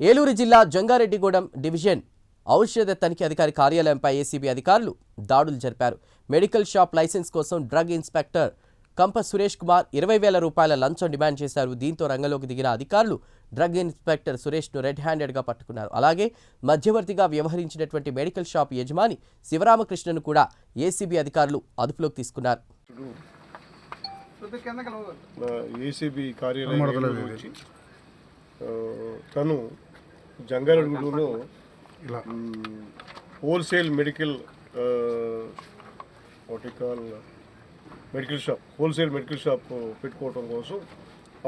ఏలూరు జిల్లా జంగారెడ్డిగూడెం డివిజన్ ఔషధ తనిఖీ అధికారి కార్యాలయంపై ఏసీబీ అధికారులు దాడులు జరిపారు. మెడికల్ షాప్ లైసెన్స్ కోసం డ్రగ్ ఇన్స్పెక్టర్ కంప సురేష్ కుమార్ 20,000 రూపాయల లంచం డిమాండ్ చేశారు. దీంతో రంగంలోకి దిగిన అధికారులు డ్రగ్ ఇన్స్పెక్టర్ సురేష్ను రెడ్ హ్యాండెడ్గా పట్టుకున్నారు. అలాగే మధ్యవర్తిగా వ్యవహరించినటువంటి మెడికల్ షాప్ యజమాని శివరామకృష్ణను కూడా ఏసీబీ అధికారులు అదుపులోకి తీసుకున్నారు. ఏసీబీ కార్యాలయం తను జంగారెడ్డిగూడెంలో wholesale medical wholesale medical shop పెట్టుకోవడం కోసం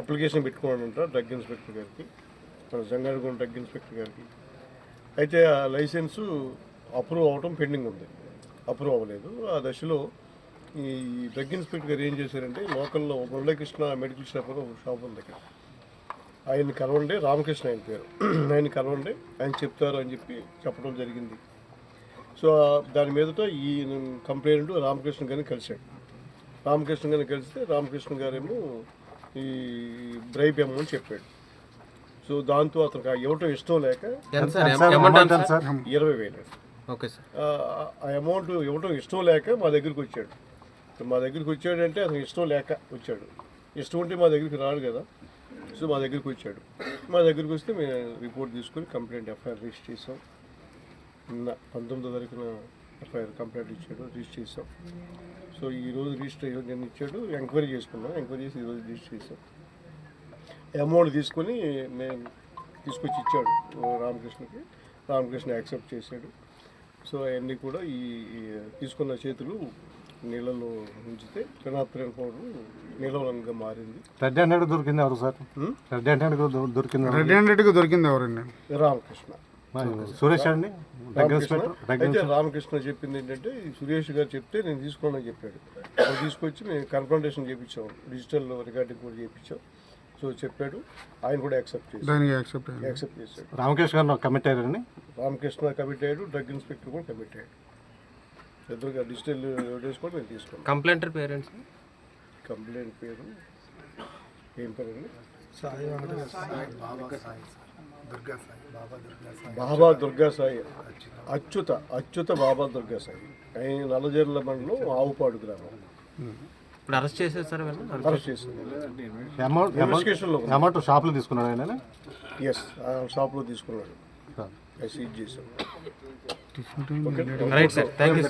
అప్లికేషన్ పెట్టుకోవాలంట డ్రగ్ ఇన్స్పెక్టర్ గారికి, మన జంగారెడ్డిగూడెం డ్రగ్ ఇన్స్పెక్టర్ గారికి. అయితే ఆ లైసెన్సు అప్రూవ్ అవ్వడం పెండింగ్ ఉంది, అప్రూవ్ అవ్వలేదు. ఆ దశలో ఈ డ్రగ్ ఇన్స్పెక్టర్ గారు ఏం చేశారంటే లోకల్లో మురళీకృష్ణ మెడికల్ షాప్ అని ఒక షాప్ ఉంది దగ్గర, ఆయన్ని కలవండి, రామకృష్ణ ఆయన పేరు, ఆయన కలవండి, ఆయన చెప్తారు అని చెప్పడం జరిగింది. సో దాని మీదట ఈ కంప్లైంట్ రామకృష్ణ గారిని కలిశాడు. రామకృష్ణ గారిని కలిస్తే రామకృష్ణ గారేమో ఈ బ్రైబ్ అమౌంట్ చెప్పాడు. సో దాంతో అతనికి ఇవ్వటం ఇష్టం లేక 20,000 ఆ అమౌంట్ ఇవ్వటం ఇష్టం లేక మా దగ్గరికి వచ్చాడు. మా దగ్గరికి వచ్చాడంటే అతనికి ఇష్టం లేక వచ్చాడు. ఇష్టం ఉంటే మా దగ్గరికి రాడు కదా. సో మా దగ్గరికి వచ్చాడు. మా దగ్గరికి వస్తే మేము రిపోర్ట్ తీసుకొని కంప్లైంట్ ఎఫ్ఐఆర్ రిజిస్టర్ చేసాం. నిన్న 19వ తారీఖున ఎఫ్ఐఆర్ కంప్లైంట్ ఇచ్చాడు, రిజిస్టర్ చేసాం. సో ఈరోజు రిజిస్టర్ ఇచ్చాడు, ఎంక్వైరీ చేసుకున్నాం. ఎంక్వైరీ చేసి ఈరోజు రిజిస్టర్ చేసాం. అమౌంట్ తీసుకొని మేము తీసుకొచ్చి ఇచ్చాడు రామకృష్ణకి. రామకృష్ణ యాక్సెప్ట్ చేశాడు. సో అవన్నీ కూడా ఈ తీసుకున్న చేతులు నీళ్ళలో ఉంచితే ఫినాప్రిన్ పౌడర్ నీలవరంగా మారింది. రెడ్ హ్యాండెడ్ దొరికింది ఎవరు సార్? రెడ్ హ్యాండెడ్ దొరికింది ఎవరండి? రామకృష్ణ. సురేష్ అండి. అయితే రామకృష్ణ చెప్పింది ఏంటంటే సురేష్ గారు చెప్తే నేను తీసుకోనని చెప్పాడు. అది తీసుకొచ్చి మేము కన్ఫర్మేషన్ చేయించాం, డిజిటల్ రికార్డింగ్ కూడా చేయించాం. సో చెప్పాడు, ఆయన కూడా యాక్సెప్ట్ చేశాడు. రామకృష్ణ గారు కమిట్ అయ్యారని. రామకృష్ణ కమిట్ అయ్యాడు, డ్రగ్ ఇన్స్పెక్టర్ కూడా కమిట్ అయ్యాడు. ఎదురుగా డిజిటల్ ఎవిడెన్స్ కూడా మేము తీసుకున్నాం. కంప్లైంట్ పేరెంట్స్ కంప్లైంట్ పేరు ఏం పేరండి? బాబా దుర్గా సాయి, అచ్యుత బాబా దుర్గా సాయి. ఆయన నల్లజర్ల మండలం ఆవుపాడు గ్రామం. ఇప్పుడు అరెస్ట్ చేశారు సార్? అరెస్ట్ చేశారు. అమౌంట్ షాప్లో తీసుకున్నాడు ఆయన. ఎస్, షాప్లో తీసుకున్నాడు. సీజ్ చేశాం. Right sir, thank you.